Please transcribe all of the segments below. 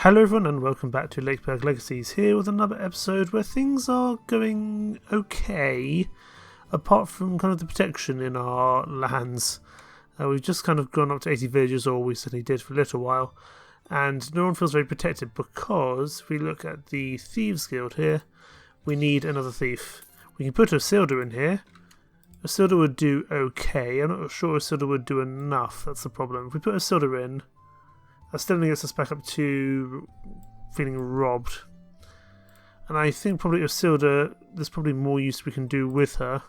Hello everyone and welcome back to Lakeburg Legacies, here with another episode where things are going okay, apart from kind of the protection in our lands. We've just kind of gone up to 80 villages, or we certainly did for a little while, and no one feels very protected because if we look at the Thieves Guild here, we need another thief. We can put a Silder in here. A Silder would do okay. I'm not sure a Silder would do enough, that's the problem. If we put a Silder in, that still only gets us back up to feeling robbed. And I think probably Isilda, there's probably more use we can do with her.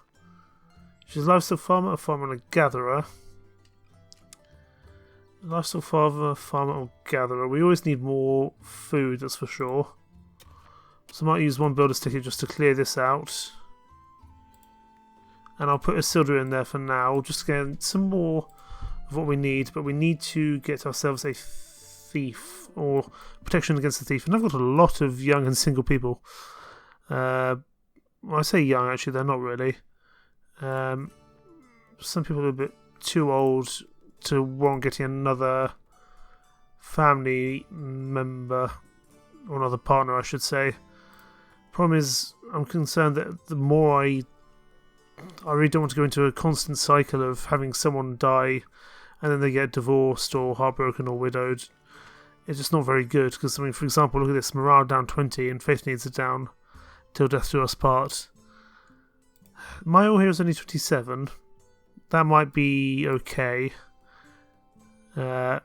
She's a livestock farmer, and a gatherer. Livestock farmer, or gatherer. We always need more food, that's for sure. So I might use one builder's ticket just to clear this out. And I'll put Isilda in there for now, just to get some more of what we need. But we need to get ourselves a thief, or protection against the thief, and I've got a lot of young and single people. Well, I say young, actually they're not really. Some people are a bit too old to warrant getting another family member, or another partner I should say. Problem is, I'm concerned that the more I really don't want to go into a constant cycle of having someone die and then they get divorced or heartbroken or widowed. It's just not very good, because, I mean, for example, look at this, morale down 20 and faith needs are down till death do us part. My all here is only 27. That might be okay. But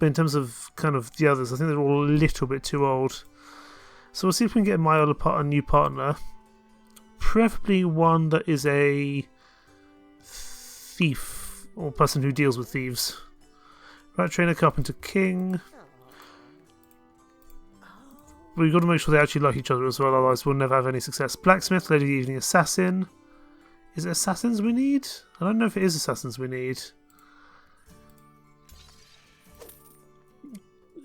in terms of kind of the others, I think they're all a little bit too old. So we'll see if we can get my a new partner. Preferably one that is a thief, or person who deals with thieves. Rat trainer, carpenter, king. We've got to make sure they actually like each other as well, otherwise we'll never have any success. Blacksmith, lady of the evening, assassin. Is it assassins we need? I don't know if it is assassins we need.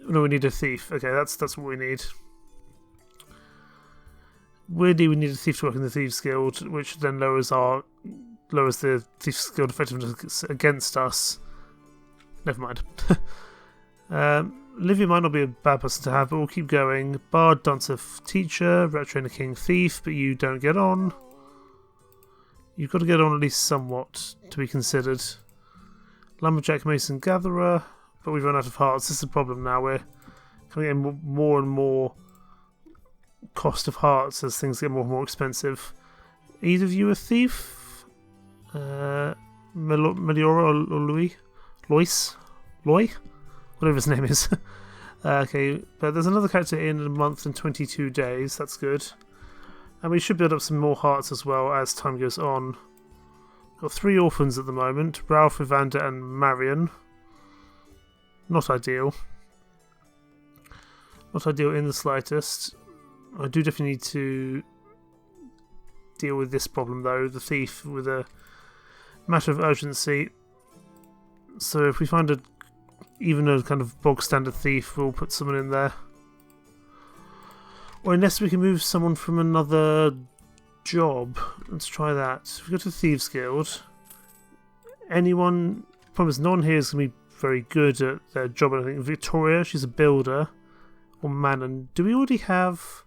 No, we need a thief. Okay, that's what we need. Weirdly, we need a thief to work in the Thieves Guild, which then lowers the Thieves Guild effectiveness against us. Never mind. Livia might not be a bad person to have, but we'll keep going. Bard, dancer, teacher, rat trainer, king, thief, but you don't get on. You've got to get on at least somewhat to be considered. Lumberjack, mason, gatherer, but we've run out of hearts. This is the problem now. We're coming in more and more cost of hearts as things get more and more expensive. Either of you a thief? Meliora or Louis? Loy? Whatever his name is. Okay, but there's another character in a month and 22 days. That's good. And we should build up some more hearts as well as time goes on. Got 3 orphans at the moment. Ralph, Evander and Marion. Not ideal. Not ideal in the slightest. I do definitely need to deal with this problem though, the thief, with a matter of urgency. So if we find even a kind of bog standard thief, we'll put someone in there. Or unless we can move someone from another job. Let's try that. If we go to the Thieves Guild, anyone, promise no one here is going to be very good at their job. I think Victoria, she's a builder. Or Manon. Do we already have...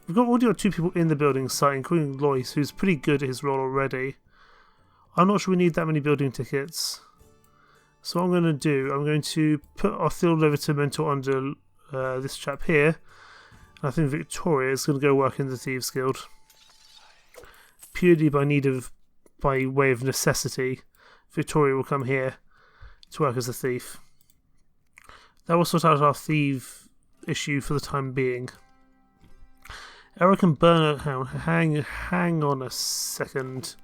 We've already got 2 people in the building site, including Lois, who's pretty good at his role already. I'm not sure we need that many building tickets. So what I'm going to do, I'm going to put our field over to mentor under this chap here. And I think Victoria is going to go work in the Thieves Guild. Purely by way of necessity, Victoria will come here to work as a thief. That will sort out our thief issue for the time being. Eric and Bernard, hang on a second.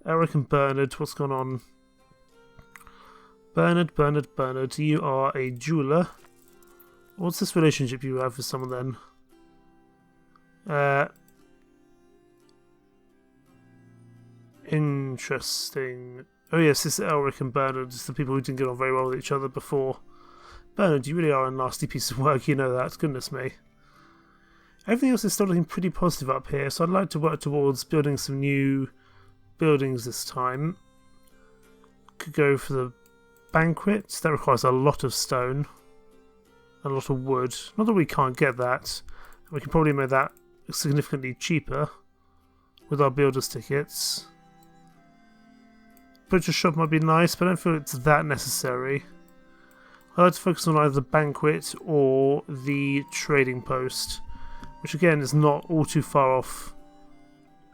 Eric and Bernard, what's going on? Bernard, you are a jeweler. What's this relationship you have with someone then? Interesting. Oh yes, this is Elric and Bernard, it's the people who didn't get on very well with each other before. Bernard, you really are a nasty piece of work, you know that, goodness me. Everything else is still looking pretty positive up here, so I'd like to work towards building some new buildings this time. Could go for the banquet. That requires a lot of stone. a lot of wood. Not that we can't get that. We can probably make that significantly cheaper with our builder's tickets. Butcher shop might be nice, but I don't feel it's that necessary. I like to focus on either the banquet or the trading post, which again is not all too far off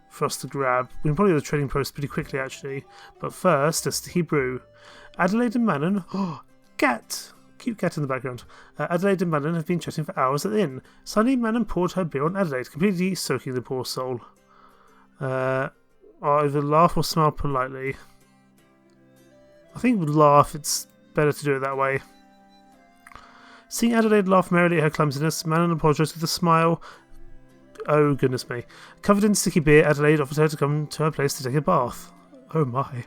for us to grab. We can probably do the trading post pretty quickly actually, but first it's the Hebrew. Adelaide and Manon, oh, cat! Cute cat in the background. Adelaide and Manon have been chatting for hours at the inn. Suddenly Manon poured her beer on Adelaide, completely soaking the poor soul. I'll either laugh or smile politely. I think with laugh it's better to do it that way. Seeing Adelaide laugh merrily at her clumsiness, Manon apologised with a smile. Oh, goodness me. Covered in sticky beer, Adelaide offered her to come to her place to take a bath. Oh my.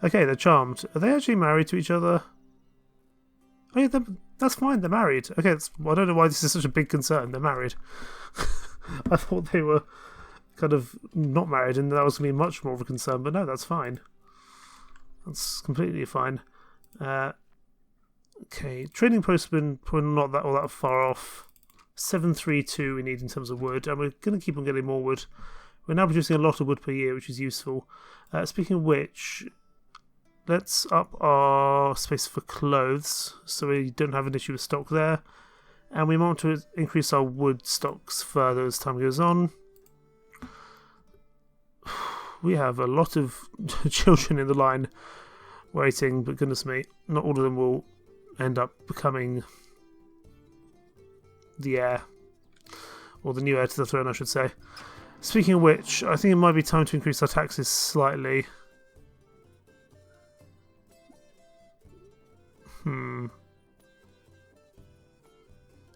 Okay, they're charmed. Are they actually married to each other? Oh yeah, that's fine, they're married. Okay, I don't know why this is such a big concern. They're married. I thought they were kind of not married and that was going to be much more of a concern, but no, that's fine. That's completely fine. Okay, trading post has been probably not all that far off. 732 we need in terms of wood, and we're going to keep on getting more wood. We're now producing a lot of wood per year, which is useful. Speaking of which, let's up our space for clothes, so we don't have an issue with stock there. And we want to increase our wood stocks further as time goes on. We have a lot of children in the line waiting, but goodness me, not all of them will end up becoming the heir, or the new heir to the throne, I should say. Speaking of which, I think it might be time to increase our taxes slightly.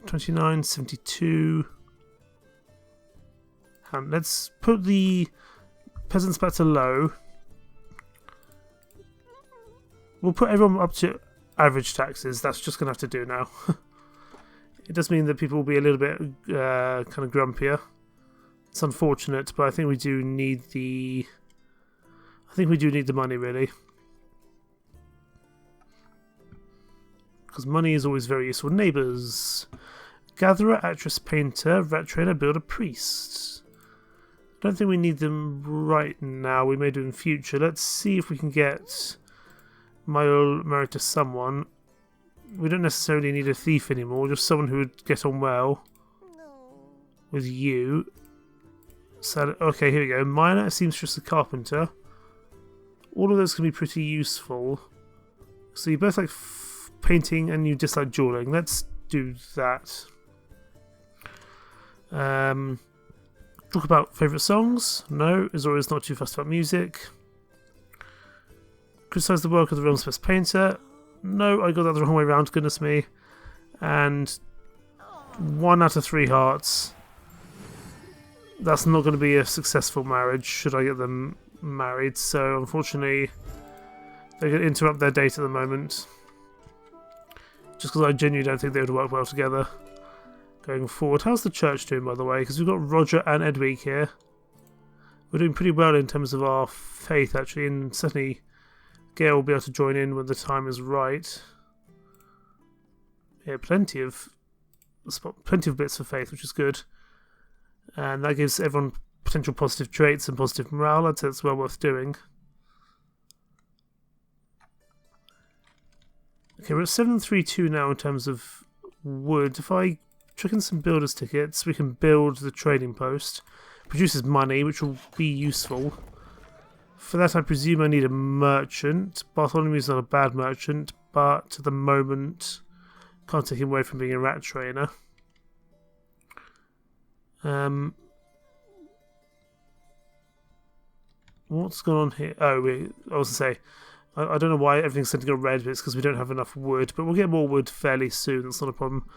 29.72. Let's put the peasants back to low. We'll put everyone up to average taxes. That's just going to have to do now. It does mean that people will be a little bit kind of grumpier. It's unfortunate, but I think we do need the money really. Because money is always very useful. Neighbours. Gatherer, actress, painter, rat trainer, builder, priest. I don't think we need them right now. We may do in future. Let's see if we can get Mayol married to someone. We don't necessarily need a thief anymore, just someone who would get on well with you. So, okay, here we go. Miner, seamstress, a carpenter. All of those can be pretty useful. So you both like painting and you dislike dueling. Let's do that. Talk about favourite songs. No, is always not too fussed about music. Criticise the work of the realm's best painter. No, I got that the wrong way around, goodness me. And 1 out of 3 hearts. That's not going to be a successful marriage should I get them married. So unfortunately, they're going to interrupt their date at the moment. Just because I genuinely don't think they would work well together going forward. How's the church doing, by the way? Because we've got Roger and Edwig here. We're doing pretty well in terms of our faith, actually, and certainly Gail will be able to join in when the time is right. Yeah, plenty of bits for faith, which is good. And that gives everyone potential positive traits and positive morale. I'd say it's well worth doing. Okay, we're at 732 now in terms of wood. If I chuck in some builder's tickets, we can build the trading post. Produces money, which will be useful. For that, I presume I need a merchant. Bartholomew's not a bad merchant, but at the moment, can't take him away from being a rat trainer. What's going on here? Oh, I was going to say, I don't know why everything's sent to go red, but it's because we don't have enough wood. But we'll get more wood fairly soon, that's not a problem.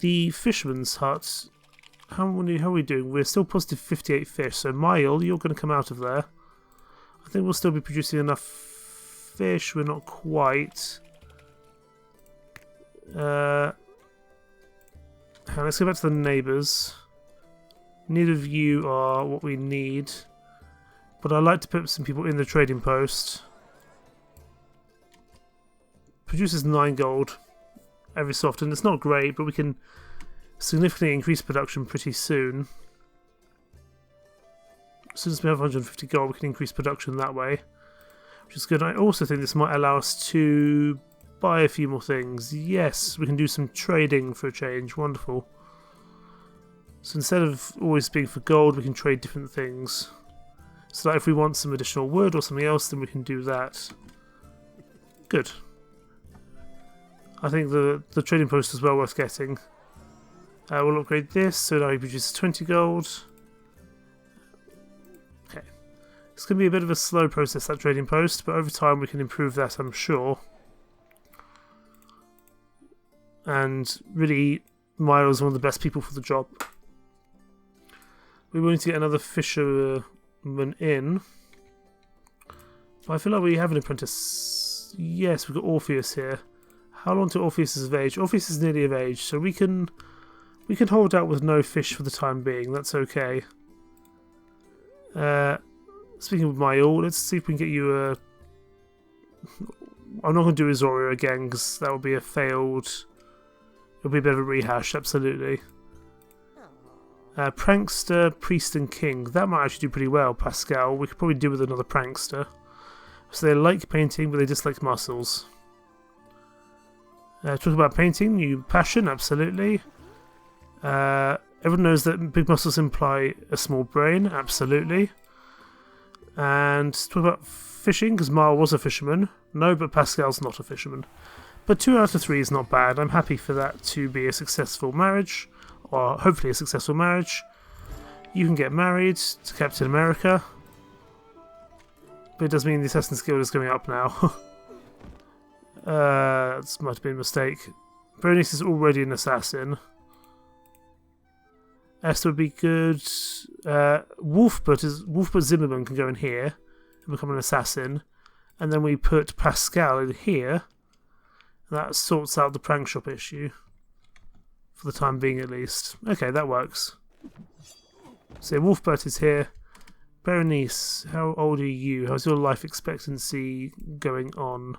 The fisherman's hut, how are we doing? We're still positive 58 fish, so Mile, you're going to come out of there. I think we'll still be producing enough fish, we're not quite. Let's go back to the neighbours. Neither of you are what we need. But I'd like to put some people in the trading post. Produces 9 gold. every so often. It's not great, but we can significantly increase production pretty soon. As soon as we have 150 gold, we can increase production that way, which is good. I also think this might allow us to buy a few more things. Yes, we can do some trading for a change. Wonderful. So instead of always being for gold, we can trade different things. So that if we want some additional wood or something else, then we can do that. Good. I think the trading post is well worth getting. We'll upgrade this, so now he produces 20 gold. Okay. It's going to be a bit of a slow process, that trading post, but over time we can improve that, I'm sure. And really, Milo is one of the best people for the job. We will need to get another fisherman in. But I feel like we have an apprentice. Yes, we've got Orpheus here. How long till Orpheus is of age? Orpheus is nearly of age, so we can hold out with no fish for the time being. That's okay. Speaking of my all, let's see if we can get you a... I'm not going to do Azoria again, because that would be a failed... It'll be a bit of a rehash, absolutely. Prankster, Priest and King. That might actually do pretty well, Pascal. We could probably do with another Prankster. So they like painting, but they dislike muscles. Talk about painting, new passion, absolutely. Everyone knows that big muscles imply a small brain, absolutely. And talk about fishing, because Mile was a fisherman. No, but Pascal's not a fisherman. But 2 out of 3 is not bad. I'm happy for that to be a successful marriage, or hopefully a successful marriage. You can get married to Captain America. But it does mean the Assassin's Guild is going up now. That might have been a mistake. Berenice is already an assassin. Esther would be good. Wolfbert Zimmerman can go in here and become an assassin. And then we put Pascal in here. That sorts out the prank shop issue. For the time being, at least. Okay, that works. So Wolfbert is here. Berenice, how old are you? How's your life expectancy going on?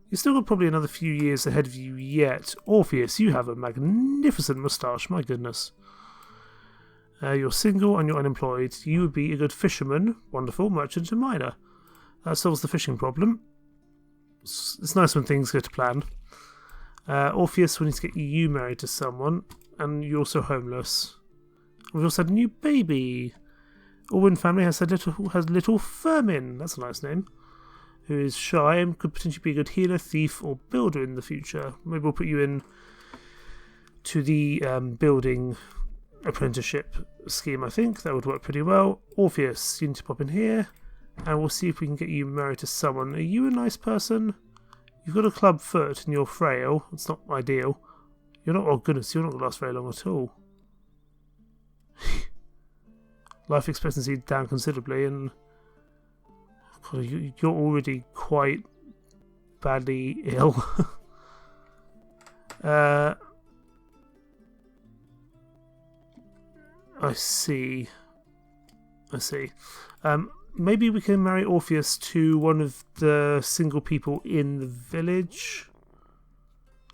You've still got probably another few years ahead of you yet. Orpheus, you have a magnificent moustache, my goodness. You're single and you're unemployed. You would be a good fisherman. Wonderful. Merchant and miner. That solves the fishing problem. It's nice when things go to plan. Orpheus, we need to get you married to someone. And you're also homeless. We've also had a new baby. Orwin family has little Firmin. That's a nice name. Who is shy and could potentially be a good healer, thief, or builder in the future. Maybe we'll put you in to the building apprenticeship scheme, I think. That would work pretty well. Orpheus, you need to pop in here. And we'll see if we can get you married to someone. Are you a nice person? You've got a club foot and you're frail. It's not ideal. You're not... Oh, goodness, you're not going to last very long at all. Life expectancy down considerably, and... God, you're already quite badly ill. I see. Maybe we can marry Orpheus to one of the single people in the village.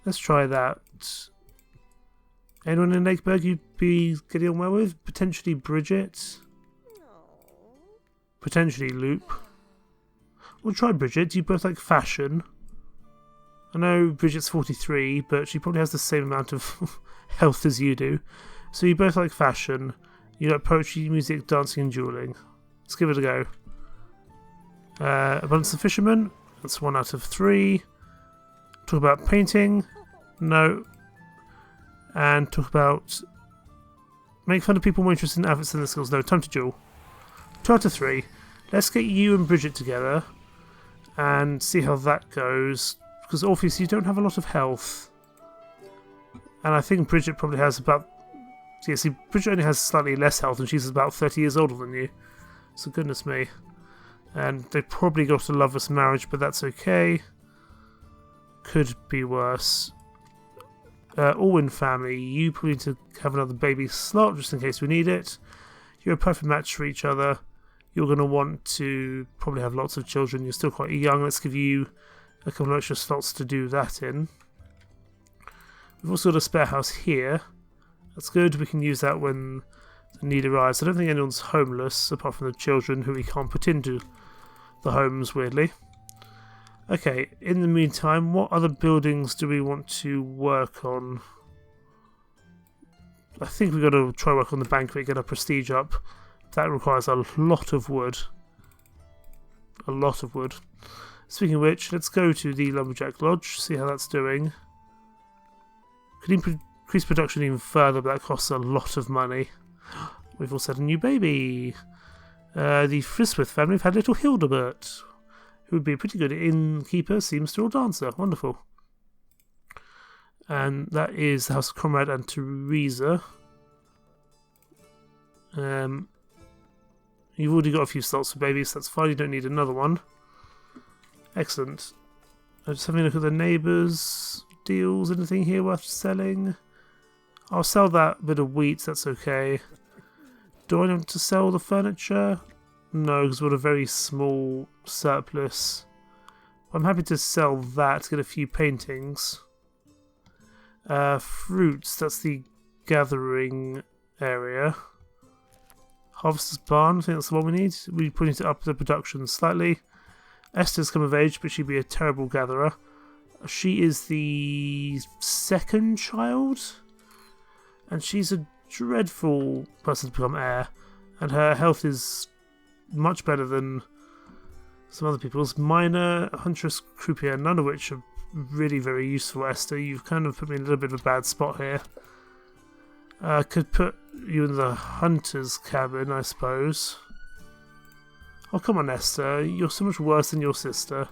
Let's try that. Anyone in Lakeburg you'd be getting on well with? Potentially Bridget. Potentially Loop. We'll try Bridget. Do you both like fashion? I know Bridget's 43, but she probably has the same amount of health as you do. So you both like fashion. You like poetry, music, dancing and dueling. Let's give it a go. Abundance of Fishermen. That's 1 out of 3. Talk about painting. No. And talk about... Make fun of people more interested in outfits than their skills. No, time to duel. 2 out of 3. Let's get you and Bridget together. And see how that goes. Because Orpheus, you don't have a lot of health. And I think Bridget probably has about... Yeah, see, Bridget only has slightly less health and she's about 30 years older than you. So goodness me. And they probably got a loveless marriage, but that's okay. Could be worse. Orwin family, you probably need to have another baby slot just in case we need it. You're a perfect match for each other. You're going to want to probably have lots of children. You're still quite young. Let's give you a couple of extra slots to do that in. We've also got a spare house here. That's good. We can use that when the need arrives. I don't think anyone's homeless, apart from the children who we can't put into the homes, weirdly. Okay, in the meantime, what other buildings do we want to work on? I think we've got to try work on the banquet, get our prestige up. That requires a lot of wood. A lot of wood. Speaking of which, let's go to the Lumberjack Lodge, see how that's doing. Could increase production even further, but that costs a lot of money. We've also had a new baby. The Friswith family have had little Hildebert, who would be a pretty good innkeeper, seamster, or dancer. Wonderful. And that is the House of Conrad and Teresa. You've already got a few slots for babies, so that's fine. You don't need another one. Excellent. I'm just having a look at the neighbours' deals. Anything here worth selling? I'll sell that bit of wheat, that's okay. Do I want to sell the furniture? No, because we've got a very small surplus. I'm happy to sell that to get a few paintings. Fruits, that's the gathering area. Harvester's barn, I think that's the one we need. We're putting it up the production slightly. Esther's come of age, but she'd be a terrible gatherer. She is the second child, and she's a dreadful person to become heir, and her health is much better than some other people's. Miner, huntress, croupier, none of which are really very useful, Esther. You've kind of put me in a little bit of a bad spot here. I could put you in the hunter's cabin, I suppose. Oh, come on, Esther. You're so much worse than your sister.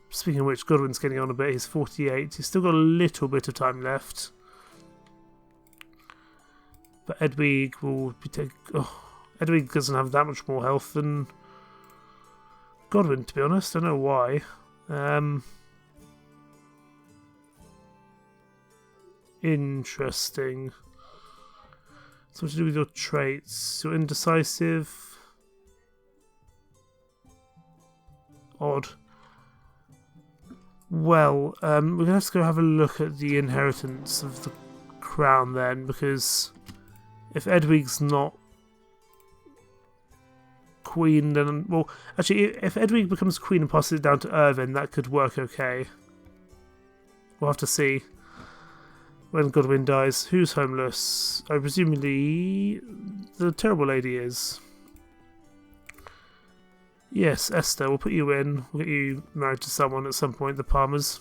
Speaking of which, Godwin's getting on a bit. He's 48. He's still got a little bit of time left. But Edwig will be taking... Oh, Edwig doesn't have that much more health than Godwin, to be honest. I don't know why. Interesting. Something to do with your traits. You're indecisive. Odd. Well, we're going to have to go have a look at the inheritance of the crown then, because if Edwig's not queen, then... Well, actually, if Edwig becomes queen and passes it down to Irvin, that could work okay. We'll have to see when Godwin dies. Who's homeless? Oh, presumably the terrible lady is. Yes, Esther, we'll put you in. We'll get you married to someone at some point, the Palmers.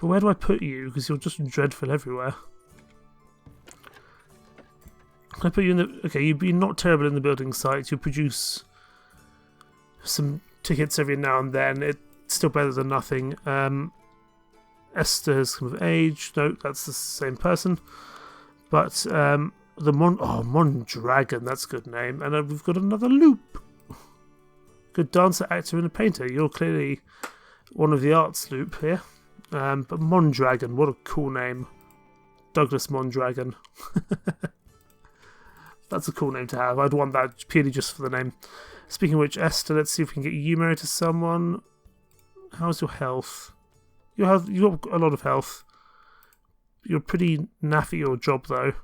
But where do I put you? Because you're just dreadful everywhere. Can I put you in the... Okay, you'd be not terrible in the building sites. You'll produce some tickets every now and then. It's still better than nothing. Esther has come of age. No, that's the same person. But the Mondragon, that's a good name. And we've got another loop. Good dancer, actor, and a painter. You're clearly one of the arts loop here. But Mondragon, what a cool name. Douglas Mondragon. That's a cool name to have. I'd want that purely just for the name. Speaking of which, Esther, let's see if we can get you married to someone. How's your health? You've got a lot of health. You're pretty naff at your job, though.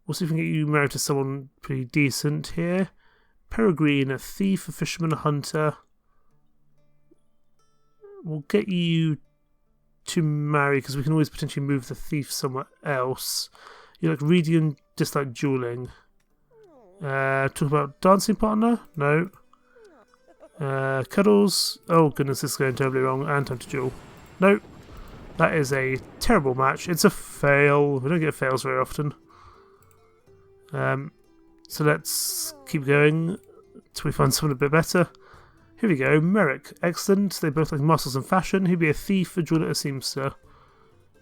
We'll see if we can get you married to someone pretty decent here. Peregrine, a thief, a fisherman, a hunter. We'll get you to marry, because we can always potentially move the thief somewhere else. You like reading and dislike dueling. Talk about dancing partner? No. Cuddles. Oh goodness, this is going terribly wrong. And time to duel. Nope. That is a terrible match. It's a fail. We don't get fails very often. So let's keep going until we find someone a bit better. Here we go. Merrick. Excellent. They both like muscles and fashion. He'd be a thief, a jeweller, a seamster.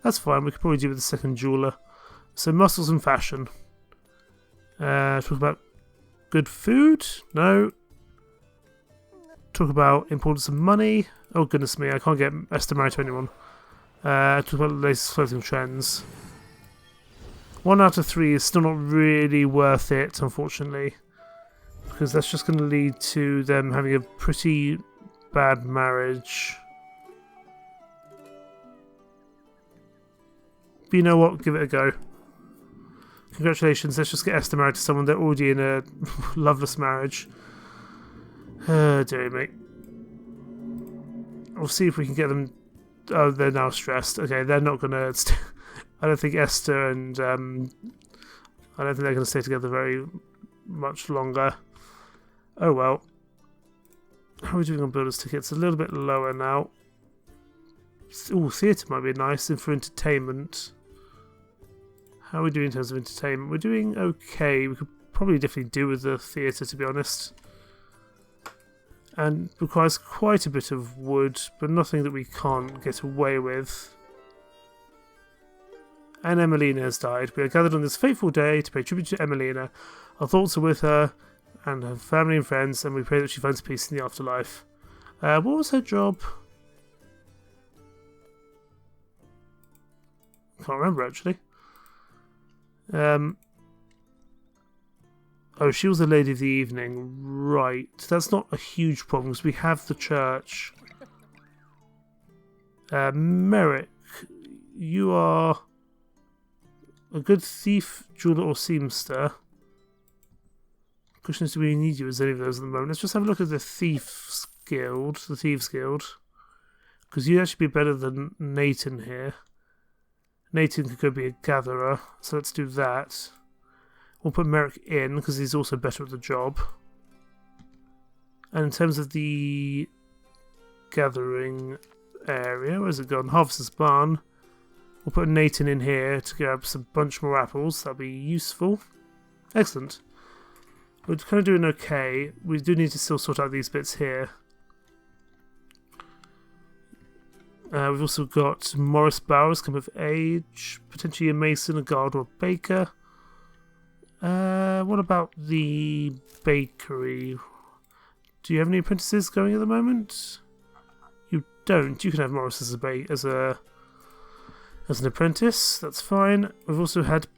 That's fine. We could probably do with the second jeweller. So muscles and fashion. Talk about good food? No. Talk about importance of money. Oh goodness me, I can't get Esther married to anyone. Talk about the latest clothing trends. 1 out of 3 is still not really worth it, unfortunately. Because that's just going to lead to them having a pretty bad marriage. But you know what? Give it a go. Congratulations. Let's just get Esther married to someone. They're already in a loveless marriage. Dear mate. We'll see if we can get them. Oh, they're now stressed. Okay, they're not going to... I don't think Esther and... I don't think they're going to stay together very much longer. Oh well. How are we doing on builders tickets? A little bit lower now. Oh, theatre might be nice for entertainment. How are we doing in terms of entertainment? We're doing okay. We could probably definitely do with the theatre, to be honest. And requires quite a bit of wood, but nothing that we can't get away with. And Emelina has died. We are gathered on this fateful day to pay tribute to Emelina. Our thoughts are with her and her family and friends, and we pray that she finds peace in the afterlife. What was her job? Can't remember, actually. Oh, she was the lady of the evening. Right. That's not a huge problem, because we have the church. Merrick, you are a good thief, jeweler, or seamster. Question is, do we need you as any of those at the moment? Let's just have a look at the Thieves Guild. Because you'd actually be better than Nathan here. Nathan could go be a gatherer, so let's do that. We'll put Merrick in, because he's also better at the job. And in terms of the gathering area, where's it gone? Harvester's Barn. We'll put Nathan in here to grab some bunch more apples. That'll be useful. Excellent. We're kind of doing okay. We do need to still sort out these bits here. We've also got Morris Bowers come of age. Potentially a mason, a guard, or a baker. What about the bakery? Do you have any apprentices going at the moment? You don't. You can have Morris as an apprentice. That's fine. We've also had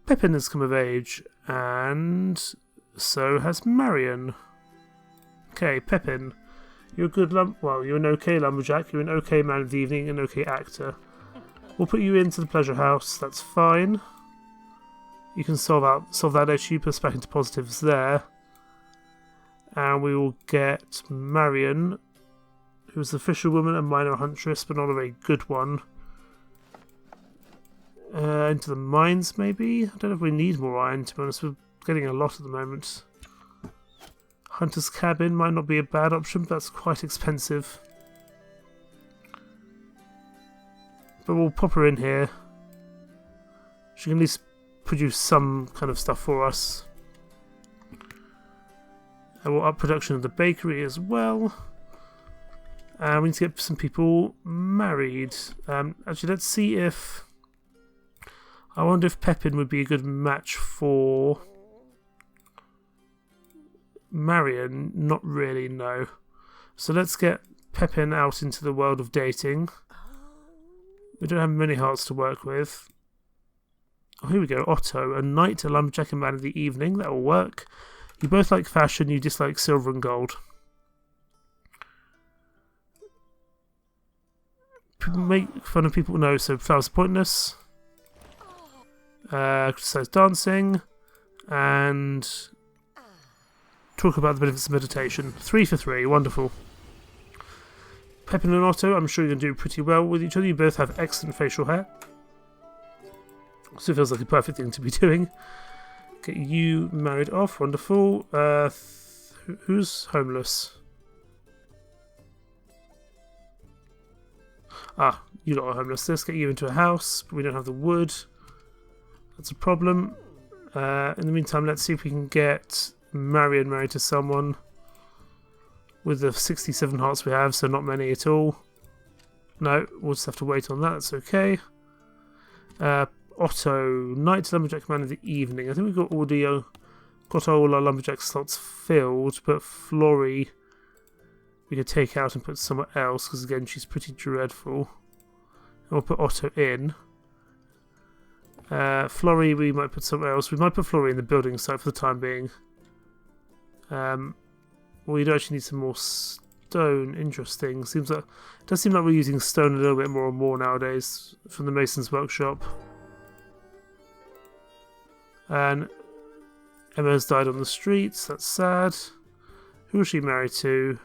Pepin has come of age, and so has Marion. Okay, Pepin. You're a good you're an okay lumberjack, you're an okay man of the evening, an okay actor. We'll put you into the pleasure house, that's fine. You can solve that issue, put us back into positives there. And we will get Marion, who's a fisherwoman and minor huntress, but not a very good one. Into the mines, maybe? I don't know if we need more iron, to be honest. We're getting a lot at the moment. Hunter's cabin might not be a bad option, but that's quite expensive. But we'll pop her in here. She can at least produce some kind of stuff for us. And we'll up production of the bakery as well. And we need to get some people married. Actually, let's see if... I wonder if Pepin would be a good match for... Marion. Not really, no. So let's get Pepin out into the world of dating. We don't have many hearts to work with. Oh, here we go. Otto, a knight, a lumberjack, and man of the evening. That will work. You both like fashion, you dislike silver and gold. People make fun of people. No, so flowers are pointless. Criticize dancing. And talk about the benefits of meditation. 3 for 3. Wonderful. Pepin and Otto, I'm sure you're going to do pretty well with each other. You both have excellent facial hair. So it feels like a perfect thing to be doing. Get you married off. Wonderful. Who's homeless? Ah, you lot are homeless. Let's get you into a house, but we don't have the wood. That's a problem. In the meantime, let's see if we can get Marion married to someone with the 67 hearts we have, so not many at all. No, we'll just have to wait on that. That's okay. Otto, Knight Lumberjack Man of the Evening. I think we've got all our Lumberjack slots filled, but Florrie we could take out and put somewhere else, because again, she's pretty dreadful. And we'll put Otto in. Florrie we might put somewhere else. We might put Florrie in the building site for the time being. We do actually need some more stone. Interesting. It does seem like we're using stone a little bit more and more nowadays from the Mason's Workshop. And Emma's died on the streets. That's sad. Who was she married to?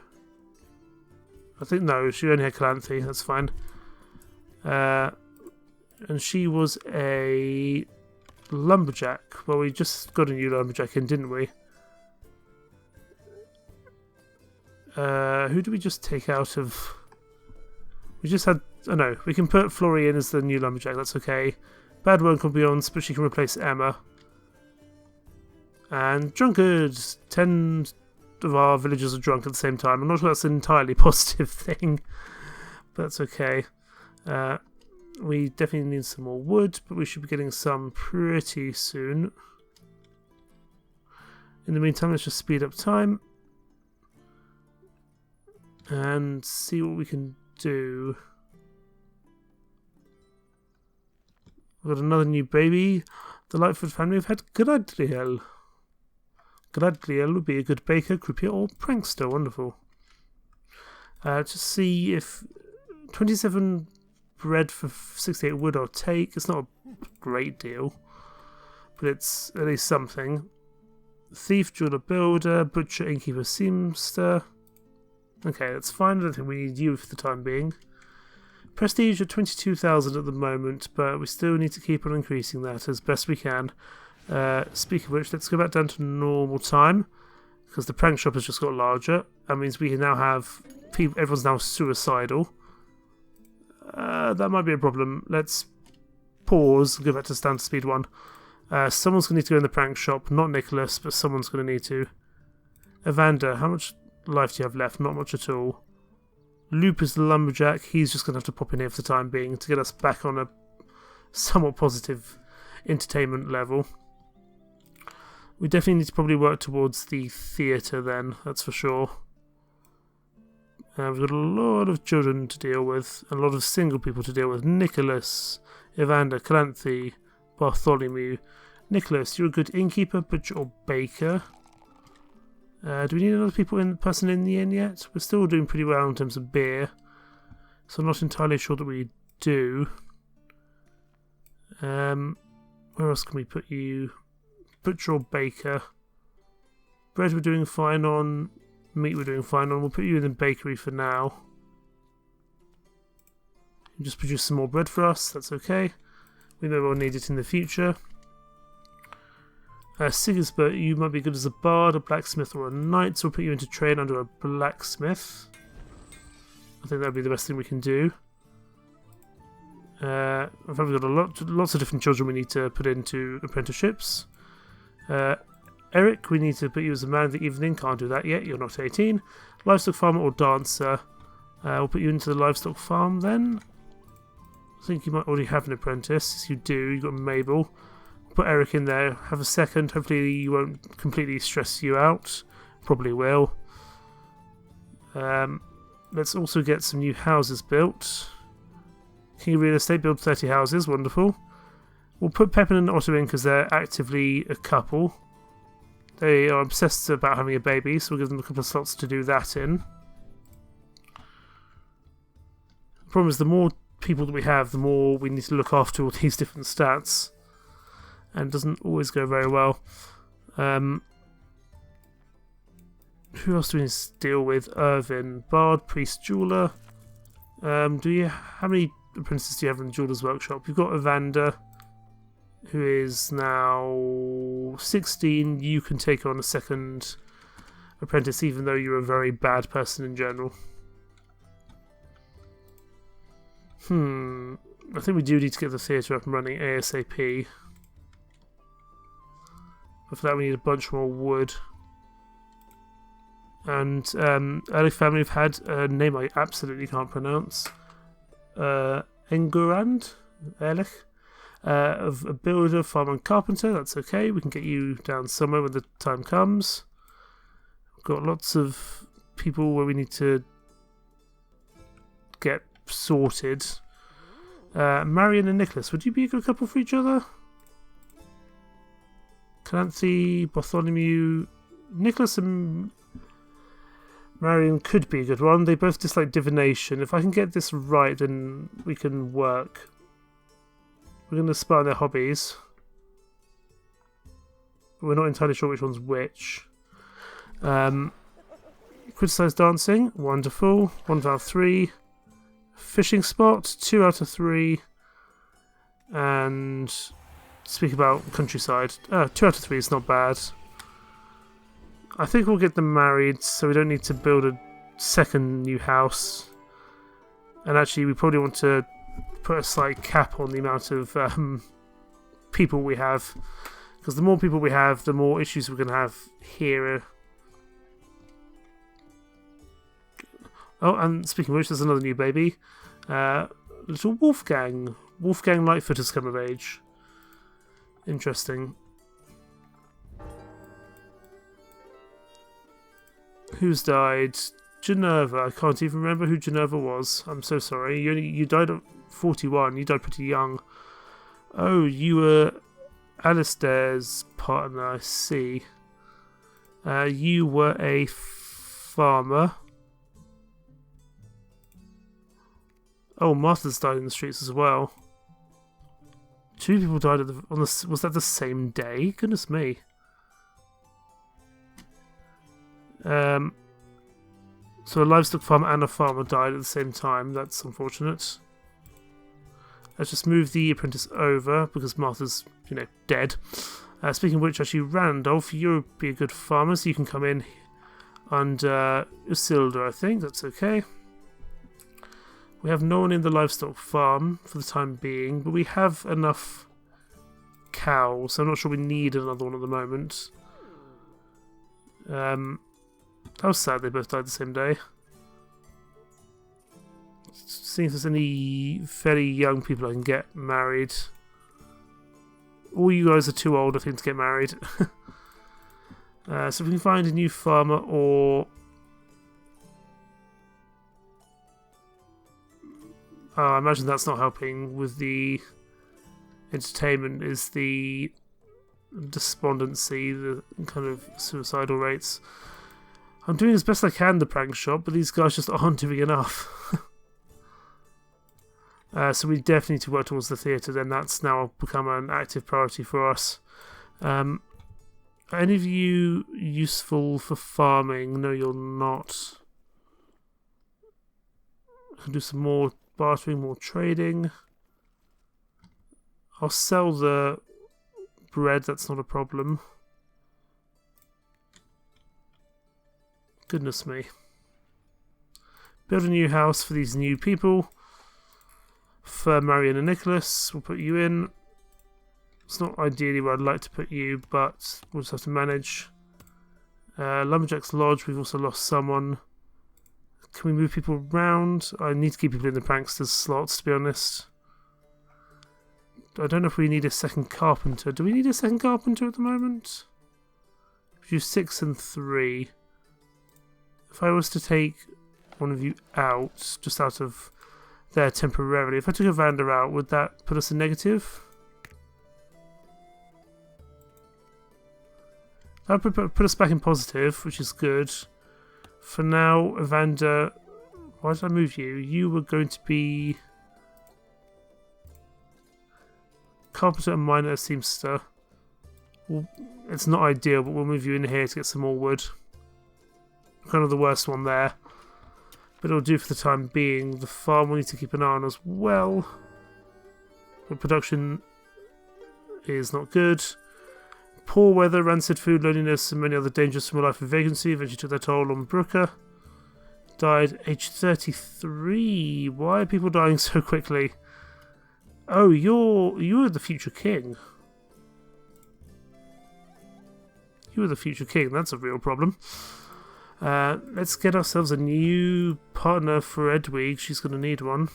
I think no, she only had Calanthe. That's fine. And she was a lumberjack. Well, we just got a new lumberjack in, didn't we? Who did we just take out of... We just had... Oh no, we can put Flori in as the new lumberjack, that's okay. Bad won't come beyond, but she can replace Emma. And drunkards! 10 of our villagers are drunk at the same time. I'm not sure that's an entirely positive thing, but that's okay. We definitely need some more wood, but we should be getting some pretty soon. In the meantime, let's just speed up time and see what we can do. We've got another new baby. The Lightfoot family have had Huithril. Huithril would be a good baker, croupier, or prankster. Wonderful. To see if 27 bread for 68 wood I'll take. It's not a great deal, but it's at least something. Thief, jeweler, builder, butcher, innkeeper, seamster. Okay, that's fine. I don't think we need you for the time being. Prestige at 22,000 at the moment, but we still need to keep on increasing that as best we can. Speaking of which, let's go back down to normal time, because the prank shop has just got larger. That means we can now have people. Everyone's now suicidal. That might be a problem. Let's pause and go back to standard speed 1. Someone's going to need to go in the prank shop. Not Nicholas, but someone's going to need to. Evander, how much life do you have left? Not much at all. Loop is the lumberjack. He's just going to have to pop in here for the time being to get us back on a somewhat positive entertainment level. We definitely need to probably work towards the theatre then, that's for sure. We've got a lot of children to deal with, a lot of single people to deal with. Nicholas, Evander, Calanthe, Bartholomew. Nicholas, you're a good innkeeper, butcher or baker. Do we need another person in the inn yet? We're still doing pretty well in terms of beer, so I'm not entirely sure that we do. Where else can we put you? Butcher or baker. Bread we're doing fine on. Meat we're doing fine on. We'll put you in the bakery for now. You just produce some more bread for us. That's okay. We may well need it in the future. Sigisbert, you might be good as a bard, a blacksmith, or a knight, so we'll put you into trade under a blacksmith. I think that would be the best thing we can do. In fact, we've got lots of different children we need to put into apprenticeships. Eric, we need to put you as a man of the evening. Can't do that yet, you're not 18. Livestock farmer or dancer. We'll put you into the livestock farm then. I think you might already have an apprentice. Yes, you do. You've got Mabel. Put Eric in there. Have a second. Hopefully you won't completely stress you out. Probably will. Let's also get some new houses built. King of Real Estate, build 30 houses. Wonderful. We'll put Pepin and Otto in because they're actively a couple. They are obsessed about having a baby, so we'll give them a couple of slots to do that in. The problem is the more people that we have, the more we need to look after all these different stats. And it doesn't always go very well. Who else do we need to deal with? Irvin, Bard, Priest, Jeweler. How many apprentices do you have in the Jeweler's Workshop? You've got Evander, who is now 16. You can take on a second apprentice, even though you're a very bad person in general. I think we do need to get the theatre up and running ASAP. But for that we need a bunch more wood. And Ehrlich family have had a name I absolutely can't pronounce. Engurand? Ehrlich? Of a builder, farmer and carpenter. That's okay, we can get you down somewhere when the time comes. We've got lots of people where we need to get sorted. Marion and Nicholas, would you be a good couple for each other? Calanthe, Bartholomew, Nicholas and Marion could be a good one. They both dislike divination. If I can get this right, then we can work. We're going to spy on their hobbies. we're not entirely sure which one's which. Criticise dancing, wonderful. 1 out of 3. Fishing spot, 2 out of 3. And speak about countryside. 2 out of 3 is not bad. I think we'll get them married, so we don't need to build a second new house. And actually, we probably want to put a slight cap on the amount of people we have. Because the more people we have, the more issues we're going to have here. Oh, and speaking of which, there's another new baby. Little Wolfgang. Wolfgang Lightfoot has come of age. Interesting. Who's died? Geneva. I can't even remember who Geneva was. I'm so sorry. You died at 41. You died pretty young. Oh, you were Alistair's partner, I see. You were a farmer. Oh, Martha's died in the streets as well. 2 people died was that the same day? Goodness me. So a livestock farmer and a farmer died at the same time. That's unfortunate. Let's just move the apprentice over because Martha's, dead. Speaking of which, actually, Randolph, you'll be a good farmer, so you can come in under Isilda, I think. That's okay. We have no one in the livestock farm for the time being, but we have enough cows, so I'm not sure we need another one at the moment. How sad they both died the same day. Seeing if there's any fairly young people I can get married. All you guys are too old, I think, to get married. So if we can find a new farmer or... I imagine that's not helping with the entertainment, is the despondency, the kind of suicidal rates. I'm doing as best I can the prank shop, but these guys just aren't doing enough. So we definitely need to work towards the theatre, then that's now become an active priority for us. Are any of you useful for farming? No, you're not. I can do some more bartering, more trading. I'll sell the bread, that's not a problem. Goodness me. Build a new house for these new people. For Marion and Nicholas, we'll put you in. It's not ideally where I'd like to put you, but we'll just have to manage. Lumberjack's Lodge, we've also lost someone. Can we move people around? I need to keep people in the pranksters slots, to be honest. I don't know if we need a second carpenter. Do we need a second carpenter at the moment? We do 6 and 3. If I was to take one of you out, just out of there temporarily, if I took Evander out, would that put us in negative? That would put us back in positive, which is good. For now, Evander, why did I move you? You were going to be carpenter and miner seamster. Well, it's not ideal, but we'll move you in here to get some more wood. Kind of the worst one there. But it'll do for the time being. The farm we need to keep an eye on as well. The production is not good. Poor weather, rancid food, loneliness, and many other dangers from a life of vacancy eventually took their toll on Brooker. Died aged 33. Why are people dying so quickly? Oh, you're the future king. You are the future king. That's a real problem. Let's get ourselves a new partner for Edwig. She's going to need one.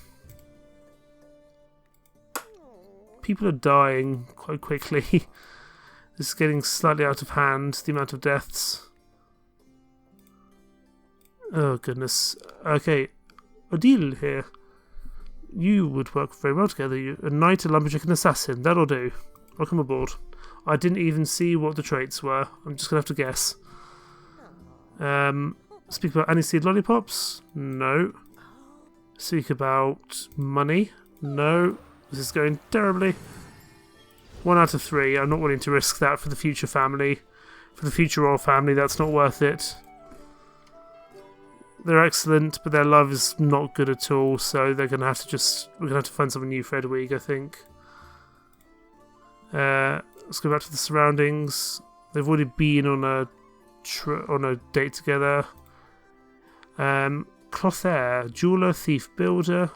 People are dying quite quickly. This is getting slightly out of hand, the amount of deaths. Oh, goodness. Okay, Odile here. You would work very well together. A knight, a lumberjack, and assassin. That'll do. Welcome aboard. I didn't even see what the traits were. I'm just going to have to guess. Speak about aniseed lollipops? No. Speak about money? No. This is going terribly. 1 out of 3. I'm not willing to risk that for the future family. For the future royal family, that's not worth it. They're excellent, but their love is not good at all, so they're going to have to we're going to have to find someone new for Edwig, I think. Let's go back to the surroundings. They've already been on a date together. Clothair, jeweler, thief, builder.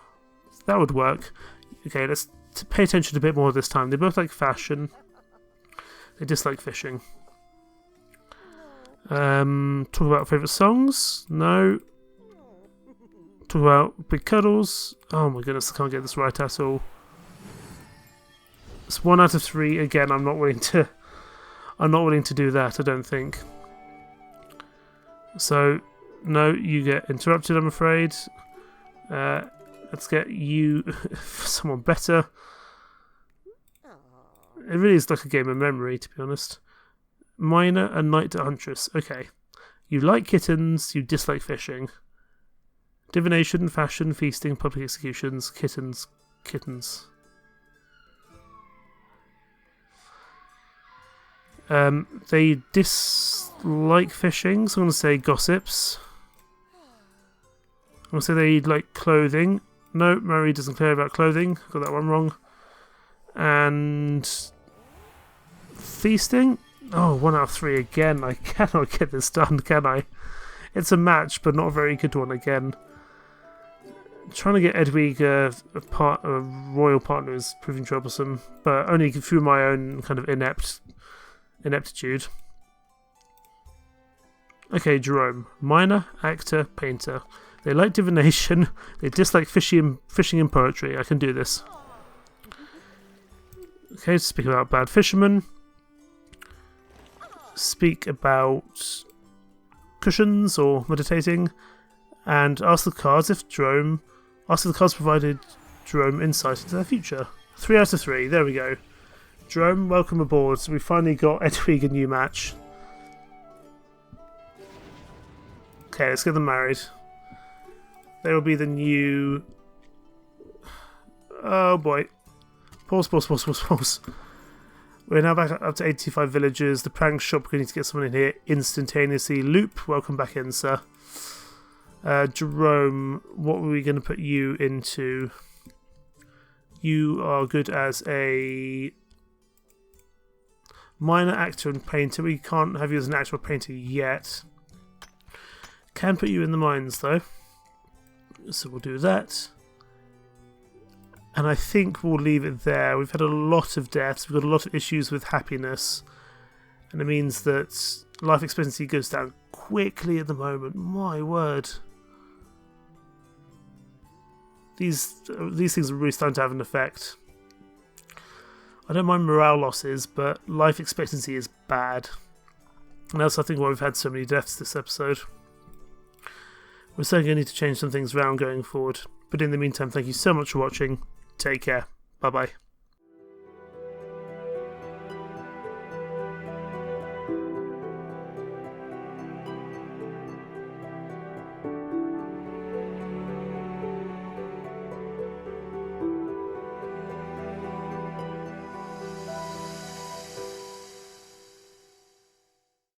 That would work. Okay, let's pay attention a bit more this time. They both like fashion. They dislike fishing. Talk about favourite songs? No. Talk about big cuddles? Oh my goodness, I can't get this right at all. It's 1 out of 3. Again, I'm not willing to do that, I don't think. So, no, you get interrupted, I'm afraid. Let's get you someone better. It really is like a game of memory, to be honest. Miner, a knight, a huntress. Okay. You like kittens, you dislike fishing. Divination, fashion, feasting, public executions, kittens. They dislike fishing, so I'm going to say gossips. I'm going to say they like clothing. No, Murray doesn't care about clothing. Got that one wrong. And feasting? Oh, 1 out of 3 again. I cannot get this done, can I? It's a match, but not a very good one again. Trying to get Edwig a royal partner is proving troublesome, but only through my own kind of ineptitude. Okay, Jerome. Miner, actor, painter. They like divination. They dislike fishing and poetry. I can do this. Okay, speak about bad fishermen. Speak about cushions or meditating. And ask the cards provided Jerome insight into their future. 3 out of 3. There we go. Jerome, welcome aboard. So we finally got Edwig a new match. Okay, let's get them married. They will be the new... Oh boy. Pause. We're now back up to 85 villagers. The prank shop, we need to get someone in here instantaneously. Loop, welcome back in, sir. Jerome, what were we going to put you into? You are good as a minor, actor and painter. We can't have you as an actor or painter yet. Can put you in the mines though. So we'll do that. And I think we'll leave it there. We've had a lot of deaths. We've got a lot of issues with happiness. And it means that life expectancy goes down quickly at the moment. My word. These things are really starting to have an effect. I don't mind morale losses, but life expectancy is bad. And that's, I think, why we've had so many deaths this episode. We're certainly going to need to change some things around going forward. But in the meantime, thank you so much for watching. Take care. Bye-bye.